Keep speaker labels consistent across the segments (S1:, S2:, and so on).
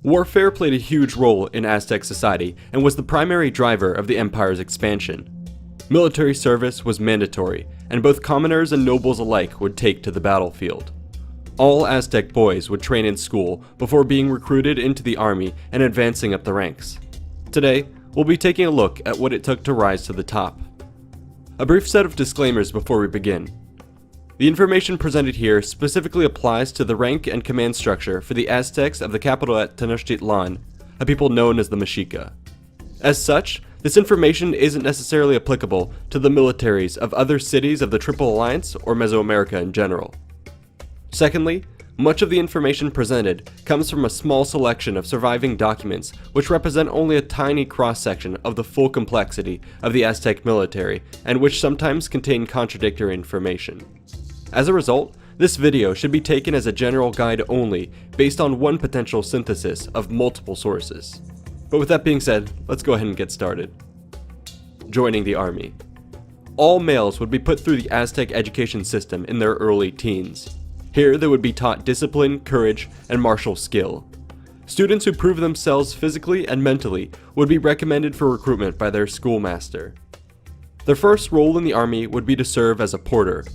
S1: Warfare played a huge role in Aztec society and was the primary driver of the empire's expansion. Military service was mandatory, and both commoners and nobles alike would take to the battlefield. All Aztec boys would train in school before being recruited into the army and advancing up the ranks. Today, we'll be taking a look at what it took to rise to the top. A brief set of disclaimers before we begin. The information presented here specifically applies to the rank and command structure for the Aztecs of the capital at Tenochtitlan, a people known as the Mexica. As such, this information isn't necessarily applicable to the militaries of other cities of the Triple Alliance or Mesoamerica in general. Secondly, much of the information presented comes from a small selection of surviving documents which represent only a tiny cross-section of the full complexity of the Aztec military and which sometimes contain contradictory information. As a result, this video should be taken as a general guide only based on one potential synthesis of multiple sources. But with that being said, let's go ahead and get started. Joining the army. All males would be put through the Aztec education system in their early teens. Here they would be taught discipline, courage, and martial skill. Students who prove themselves physically and mentally would be recommended for recruitment by their schoolmaster. Their first role in the army would be to serve as a porter.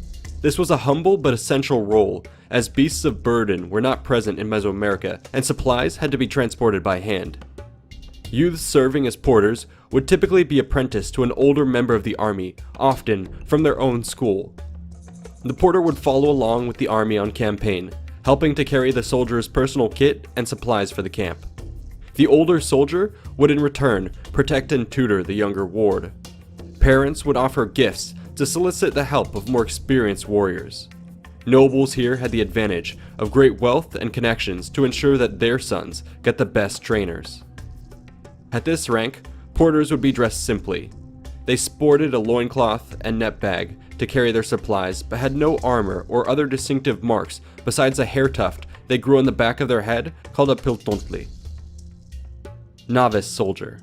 S1: This was a humble but essential role, as beasts of burden were not present in Mesoamerica and supplies had to be transported by hand. Youths serving as porters would typically be apprenticed to an older member of the army, often from their own school. The porter would follow along with the army on campaign, helping to carry the soldier's personal kit and supplies for the camp. The older soldier would in return protect and tutor the younger ward. Parents would offer gifts to solicit the help of more experienced warriors. Nobles here had the advantage of great wealth and connections to ensure that their sons got the best trainers. At this rank, porters would be dressed simply. They sported a loincloth and net bag to carry their supplies, but had no armor or other distinctive marks besides a hair tuft they grew on the back of their head called a piltontli. Novice soldier.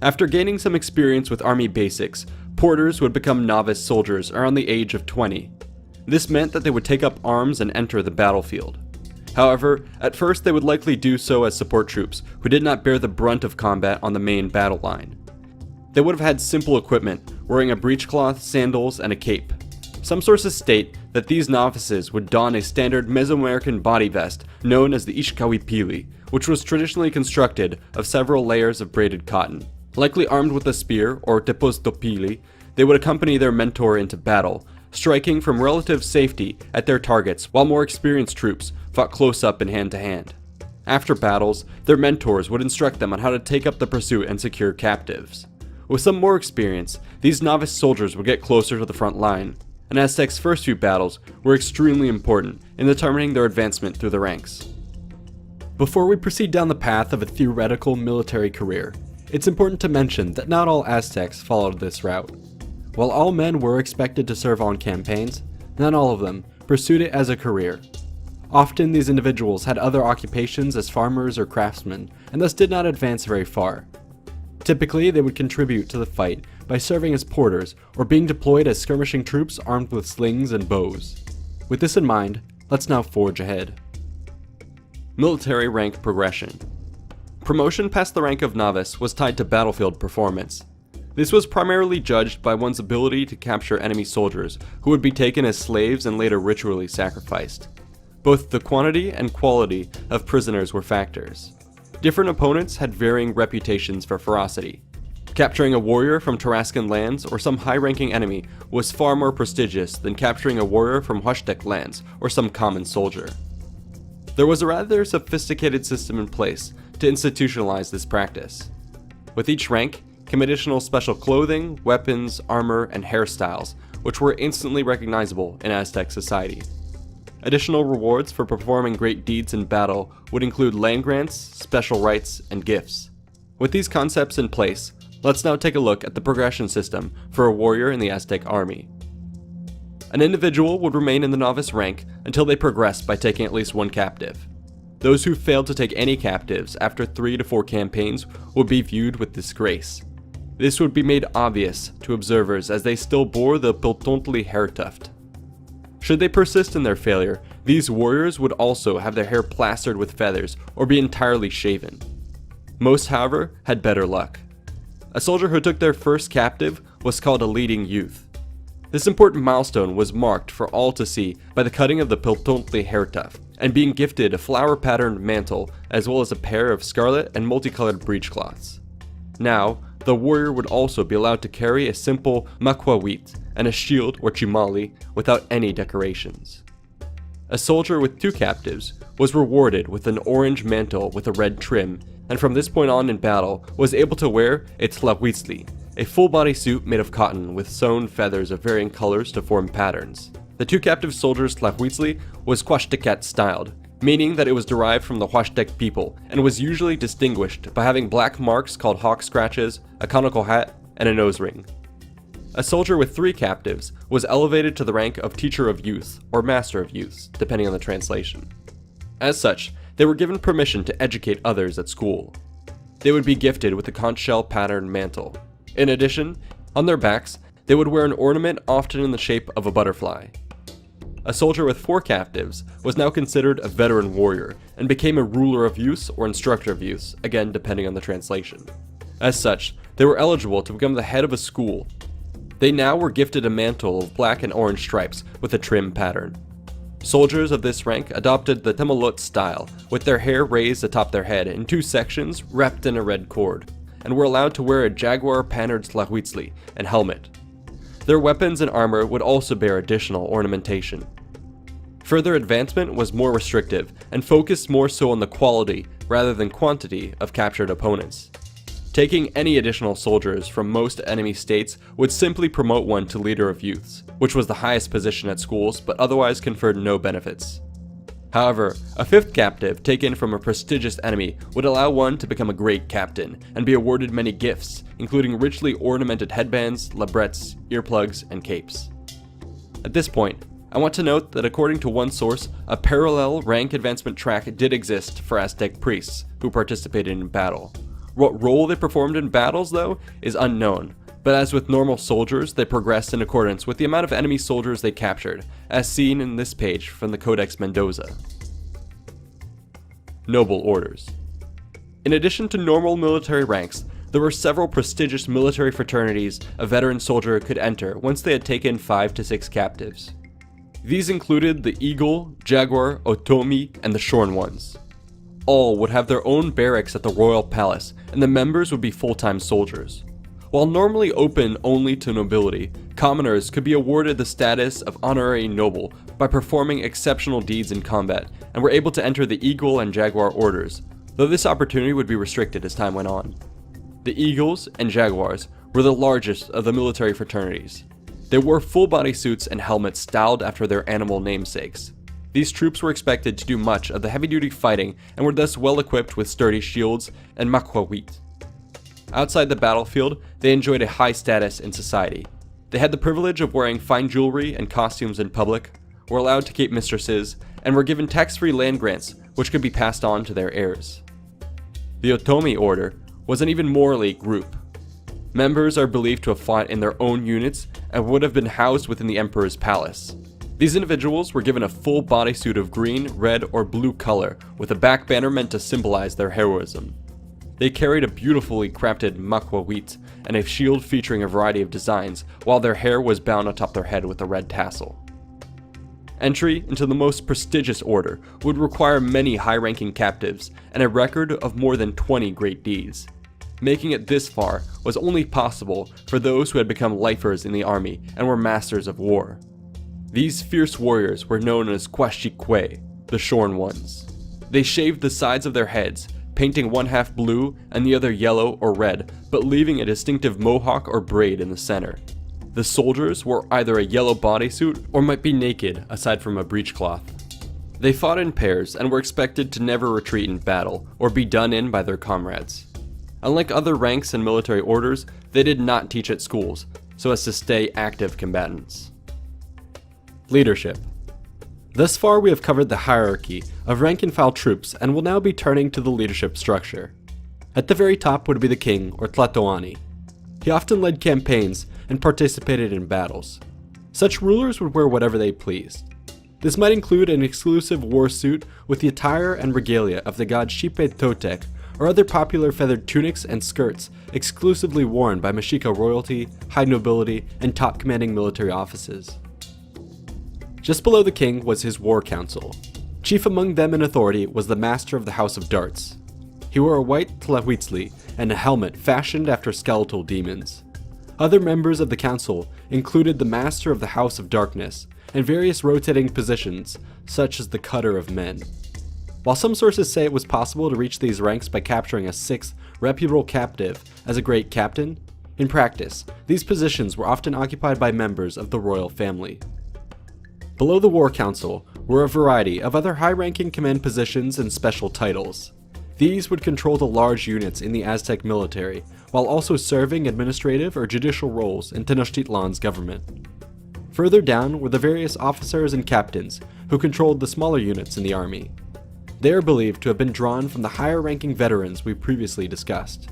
S1: After gaining some experience with army basics, porters would become novice soldiers around the age of 20. This meant that they would take up arms and enter the battlefield. However, at first they would likely do so as support troops who did not bear the brunt of combat on the main battle line. They would have had simple equipment, wearing a breechcloth, sandals, and a cape. Some sources state that these novices would don a standard Mesoamerican body vest known as the Ichcahuipilli, which was traditionally constructed of several layers of braided cotton. Likely armed with a spear, or Tepoztopilli, they would accompany their mentor into battle, striking from relative safety at their targets while more experienced troops fought close up and hand-to-hand. After battles, their mentors would instruct them on how to take up the pursuit and secure captives. With some more experience, these novice soldiers would get closer to the front line, and Aztec's first few battles were extremely important in determining their advancement through the ranks. Before we proceed down the path of a theoretical military career, it's important to mention that not all Aztecs followed this route. While all men were expected to serve on campaigns, not all of them pursued it as a career. Often these individuals had other occupations as farmers or craftsmen, and thus did not advance very far. Typically, they would contribute to the fight by serving as porters or being deployed as skirmishing troops armed with slings and bows. With this in mind, let's now forge ahead. Military rank progression. Promotion past the rank of novice was tied to battlefield performance. This was primarily judged by one's ability to capture enemy soldiers who would be taken as slaves and later ritually sacrificed. Both the quantity and quality of prisoners were factors. Different opponents had varying reputations for ferocity. Capturing a warrior from Tarascan lands or some high-ranking enemy was far more prestigious than capturing a warrior from Huaxtec lands or some common soldier. There was a rather sophisticated system in place to institutionalize this practice. With each rank came additional special clothing, weapons, armor, and hairstyles, which were instantly recognizable in Aztec society. Additional rewards for performing great deeds in battle would include land grants, special rights, and gifts. With these concepts in place, let's now take a look at the progression system for a warrior in the Aztec army. An individual would remain in the novice rank until they progressed by taking at least one captive. Those who failed to take any captives after 3 to 4 campaigns would be viewed with disgrace. This would be made obvious to observers as they still bore the piltontli hair tuft. Should they persist in their failure, these warriors would also have their hair plastered with feathers or be entirely shaven. Most, however, had better luck. A soldier who took their first captive was called a leading youth. This important milestone was marked for all to see by the cutting of the Piltontli hair tuft, and being gifted a flower-patterned mantle as well as a pair of scarlet and multicolored breechcloths. Now, the warrior would also be allowed to carry a simple Macuahuitl and a shield or Chimalli without any decorations. A soldier with 2 captives was rewarded with an orange mantle with a red trim, and from this point on in battle was able to wear a Tlahuitzli, a full-body suit made of cotton with sewn feathers of varying colors to form patterns. The 2 captive soldiers' Tlahuitzli was Huaxtec styled, meaning that it was derived from the Huastec people and was usually distinguished by having black marks called hawk scratches, a conical hat, and a nose ring. A soldier with 3 captives was elevated to the rank of Teacher of Youth or Master of Youths, depending on the translation. As such, they were given permission to educate others at school. They would be gifted with a conch shell patterned mantle. In addition, on their backs, they would wear an ornament often in the shape of a butterfly. A soldier with 4 captives was now considered a veteran warrior and became a ruler of youths or instructor of youths, again depending on the translation. As such, they were eligible to become the head of a school. They now were gifted a mantle of black and orange stripes with a trim pattern. Soldiers of this rank adopted the Temelot style, with their hair raised atop their head in 2 sections wrapped in a red cord, and were allowed to wear a jaguar-patterned Tlahuitzli and helmet. Their weapons and armor would also bear additional ornamentation. Further advancement was more restrictive and focused more so on the quality rather than quantity of captured opponents. Taking any additional soldiers from most enemy states would simply promote one to leader of youths, which was the highest position at schools but otherwise conferred no benefits. However, a 5th captive taken from a prestigious enemy would allow one to become a great captain and be awarded many gifts, including richly ornamented headbands, labrettes, earplugs, and capes. At this point, I want to note that according to one source, a parallel rank advancement track did exist for Aztec priests who participated in battle. What role they performed in battles, though, is unknown, but as with normal soldiers, they progressed in accordance with the amount of enemy soldiers they captured, as seen in this page from the Codex Mendoza. Noble orders. In addition to normal military ranks, there were several prestigious military fraternities a veteran soldier could enter once they had taken 5 to 6 captives. These included the Eagle, Jaguar, Otomi, and the Shorn Ones. All would have their own barracks at the royal palace, and the members would be full-time soldiers. While normally open only to nobility, commoners could be awarded the status of honorary noble by performing exceptional deeds in combat, and were able to enter the Eagle and Jaguar orders, though this opportunity would be restricted as time went on. The Eagles and Jaguars were the largest of the military fraternities. They wore full-body suits and helmets styled after their animal namesakes. These troops were expected to do much of the heavy-duty fighting and were thus well-equipped with sturdy shields and Macuahuitl. Outside the battlefield, they enjoyed a high status in society. They had the privilege of wearing fine jewelry and costumes in public, were allowed to keep mistresses, and were given tax-free land grants, which could be passed on to their heirs. The Otomi order was an even more elite group. Members are believed to have fought in their own units and would have been housed within the emperor's palace. These individuals were given a full bodysuit of green, red, or blue color with a back banner meant to symbolize their heroism. They carried a beautifully crafted Macuahuitl and a shield featuring a variety of designs, while their hair was bound atop their head with a red tassel. Entry into the most prestigious order would require many high-ranking captives and a record of more than 20 great deeds. Making it this far was only possible for those who had become lifers in the army and were masters of war. These fierce warriors were known as Huaxtec, the Shorn Ones. They shaved the sides of their heads, painting one half blue and the other yellow or red, but leaving a distinctive mohawk or braid in the center. The soldiers wore either a yellow bodysuit or might be naked aside from a breechcloth. They fought in pairs and were expected to never retreat in battle or be done in by their comrades. Unlike other ranks and military orders, they did not teach at schools, so as to stay active combatants. Leadership. Thus far we have covered the hierarchy of rank-and-file troops and will now be turning to the leadership structure. At the very top would be the king, or Tlatoani. He often led campaigns and participated in battles. Such rulers would wear whatever they pleased. This might include an exclusive war suit with the attire and regalia of the god Xipe Totec, or other popular feathered tunics and skirts exclusively worn by Mexica royalty, high nobility, and top commanding military offices. Just below the king was his war council. Chief among them in authority was the master of the House of Darts. He wore a white Tlahuitzli and a helmet fashioned after skeletal demons. Other members of the council included the master of the House of Darkness and various rotating positions, such as the cutter of men. While some sources say it was possible to reach these ranks by capturing a sixth reputable captive as a great captain, in practice, these positions were often occupied by members of the royal family. Below the war council were a variety of other high-ranking command positions and special titles. These would control the large units in the Aztec military, while also serving administrative or judicial roles in Tenochtitlan's government. Further down were the various officers and captains who controlled the smaller units in the army. They are believed to have been drawn from the higher-ranking veterans we previously discussed.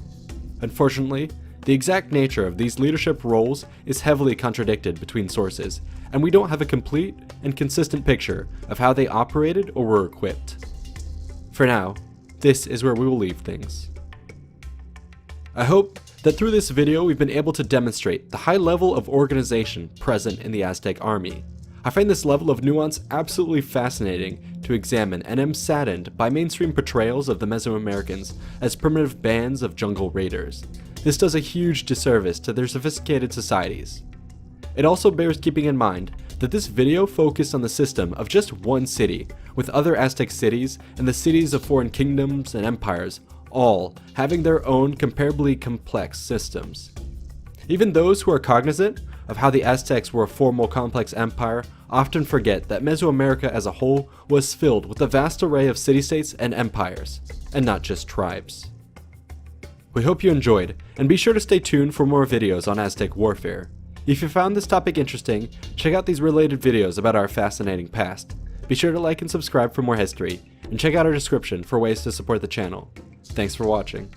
S1: Unfortunately, the exact nature of these leadership roles is heavily contradicted between sources, and we don't have a complete and consistent picture of how they operated or were equipped. For now, this is where we will leave things. I hope that through this video we've been able to demonstrate the high level of organization present in the Aztec army. I find this level of nuance absolutely fascinating to examine, and am saddened by mainstream portrayals of the Mesoamericans as primitive bands of jungle raiders. This does a huge disservice to their sophisticated societies. It also bears keeping in mind that this video focused on the system of just one city, with other Aztec cities and the cities of foreign kingdoms and empires all having their own comparably complex systems. Even those who are cognizant of how the Aztecs were a far more complex empire often forget that Mesoamerica as a whole was filled with a vast array of city-states and empires, and not just tribes. We hope you enjoyed, and be sure to stay tuned for more videos on Aztec warfare. If you found this topic interesting, check out these related videos about our fascinating past. Be sure to like and subscribe for more history, and check out our description for ways to support the channel. Thanks for watching.